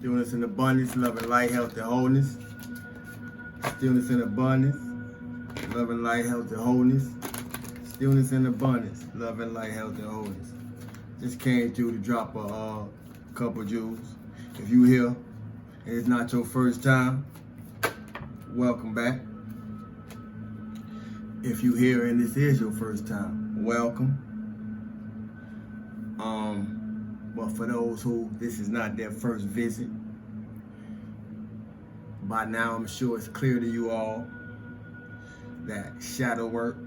Stillness in abundance, love and light, health and wholeness. Stillness in abundance, love and light, health and wholeness. Stillness in abundance, love and light, health and wholeness. Just came through to drop a couple jewels. If you here and it's not your first time, welcome back. If you here and this is your first time, welcome. But for those who this is not their first visit, by now I'm sure it's clear to you all that shadow work,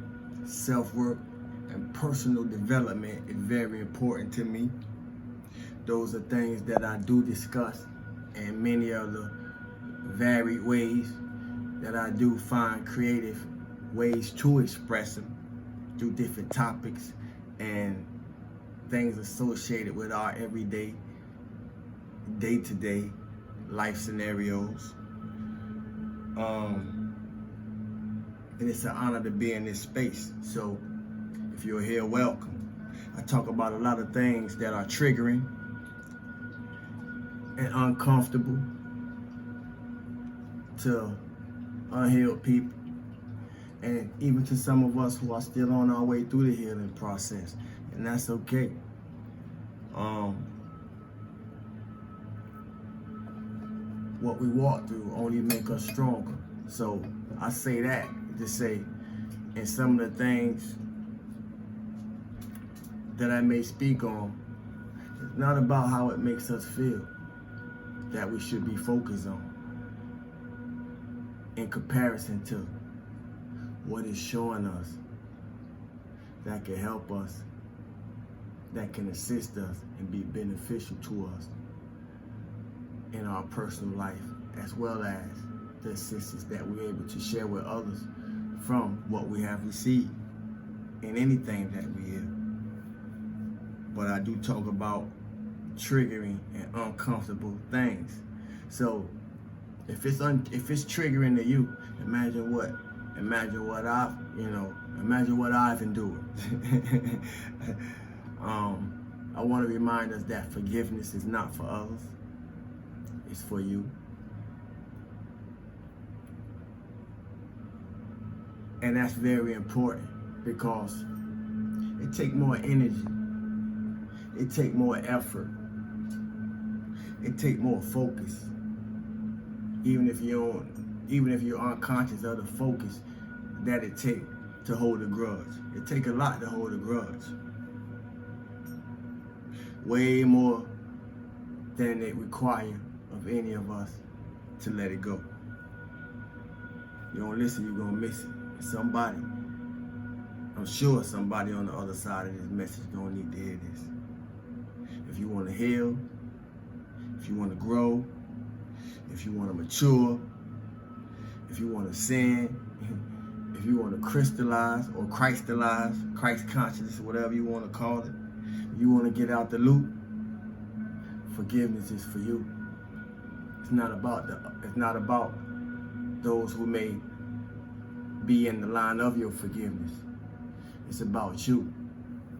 self-work, and personal development is very important to me. Those are things that I do discuss in many other varied ways that I do find creative ways to express them through different topics and things associated with our everyday, day-to-day life scenarios. And it's an honor to be in this space. So if you're here, welcome. I talk about a lot of things that are triggering and uncomfortable to unhealed people, and even to some of us who are still on our way through the healing process, and that's okay. What we walk through only make us stronger. So I say that to say, and some of the things that I may speak on, it's not about how it makes us feel that we should be focused on in comparison to what is showing us that can help us, that can assist us and be beneficial to us in our personal life, as well as the assistance that we're able to share with others from what we have received in anything that we hear. But I do talk about triggering and uncomfortable things. So if it's triggering to you, imagine what I've endured. I want to remind us that forgiveness is not for others, it's for you. And that's very important because it takes more energy, it takes more effort, it takes more focus. Even if you're unconscious of the focus that it takes to hold a grudge. It takes a lot to hold a grudge. Way more than it requires of any of us to let it go. You don't listen, you're gonna miss it. Somebody, I'm sure somebody on the other side of this message gonna need to hear this. If you wanna heal, if you wanna grow, if you wanna mature, if you wanna sin, if you wanna crystallize or Christalize, Christ consciousness, whatever you wanna call it, if you wanna get out the loop, forgiveness is for you. It's not about those who may be in the line of your forgiveness. It's about you.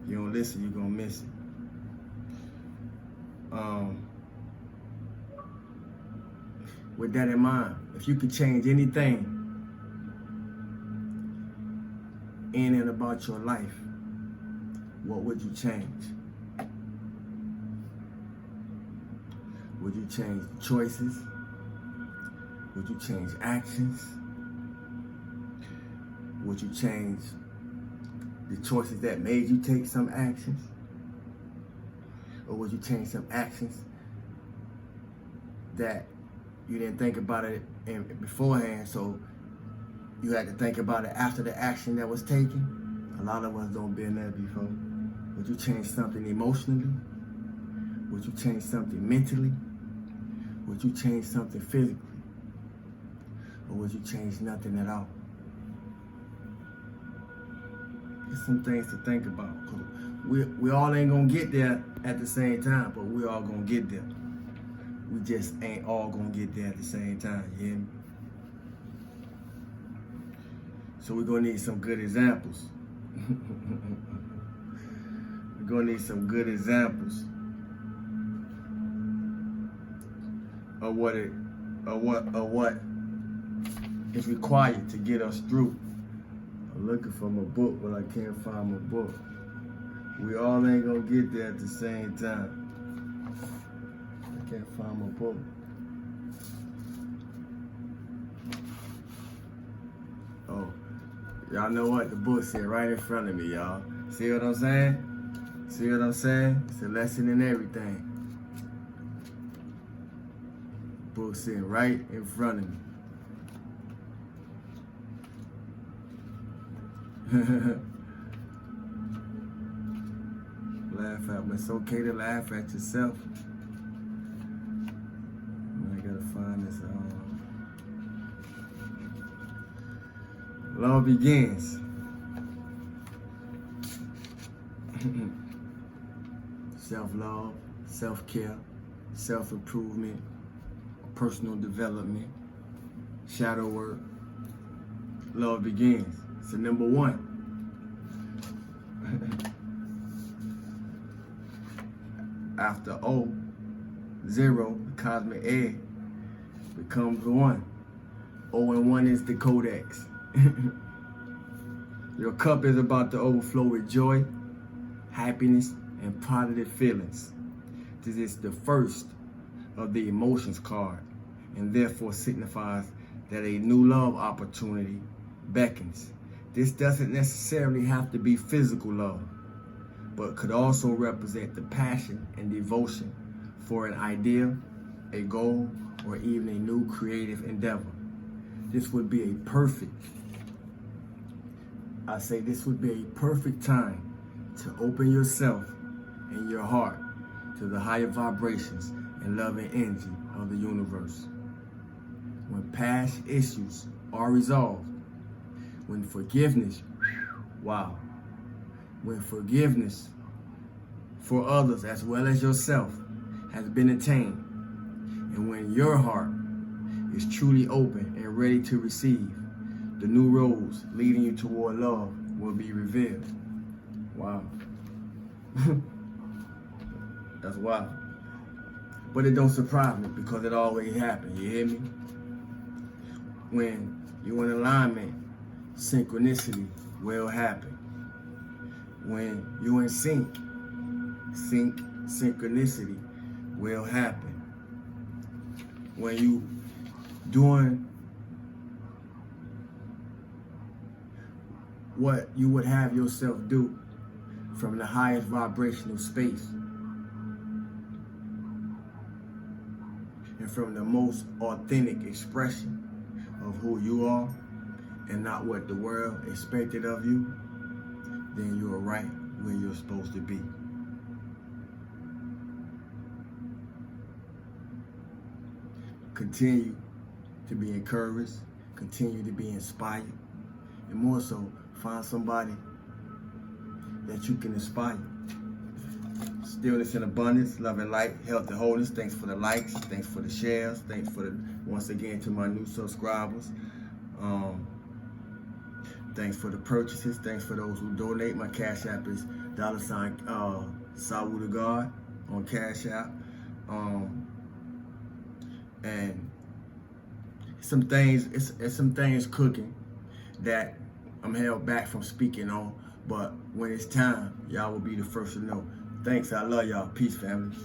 If you don't listen, you're gonna miss it. With that in mind, if you could change anything in and about your life, what would you change? Would you change choices? Would you change actions? Would you change the choices that made you take some actions? Or would you change some actions that you didn't think about it beforehand, so you had to think about it after the action that was taken? A lot of us don't been there before. Would you change something emotionally? Would you change something mentally? Would you change something physically? Or would you change nothing at all? There's some things to think about. We all ain't gonna get there at the same time, but we all gonna get there. We just ain't all gonna get there at the same time, you hear me? So we're gonna need some good examples. We're gonna need some good examples of what is required to get us through. I'm looking for my book, but I can't find my book. We all ain't gonna get there at the same time. I can't find my book. Oh, y'all know what the book said right in front of me, y'all. See what I'm saying? See what I'm saying? It's a lesson in everything. Book sitting right in front of me. Laugh at, but it's okay to laugh at yourself. I gotta find this. Love begins. Self-love, self-care, self-improvement, personal development, shadow work. Love begins. So number one. After O, 0, the cosmic egg becomes 1. O and 1 is the codex. Your cup is about to overflow with joy, happiness, and positive feelings. This is the first of the emotions card, and therefore signifies that a new love opportunity beckons. This doesn't necessarily have to be physical love, but could also represent the passion and devotion for an idea, a goal, or even a new creative endeavor. This would be a perfect time to open yourself and your heart to the higher vibrations and loving energy of the universe. When past issues are resolved, when forgiveness for others as well as yourself has been attained, and when your heart is truly open and ready to receive, the new roads leading you toward love will be revealed. Wow. That's wild. But it don't surprise me because it always happens, you hear me? When you're in alignment, synchronicity will happen. When you're in synchronicity will happen. When you doing what you would have yourself do from the highest vibrational space and from the most authentic expression of who you are and not what the world expected of you, then you're right where you're supposed to be. Continue to be encouraged, continue to be inspired, and more so, find somebody that you can inspire. Stillness and abundance, love and light, health and wholeness. Thanks for the likes, thanks for the shares, thanks for once again to my new subscribers. Thanks for the purchases, thanks for those who donate. My Cash App is $ Sawu to God on Cash App. And some things cooking that I'm held back from speaking on, but when it's time, y'all will be the first to know. Thanks, I love y'all. Peace, family.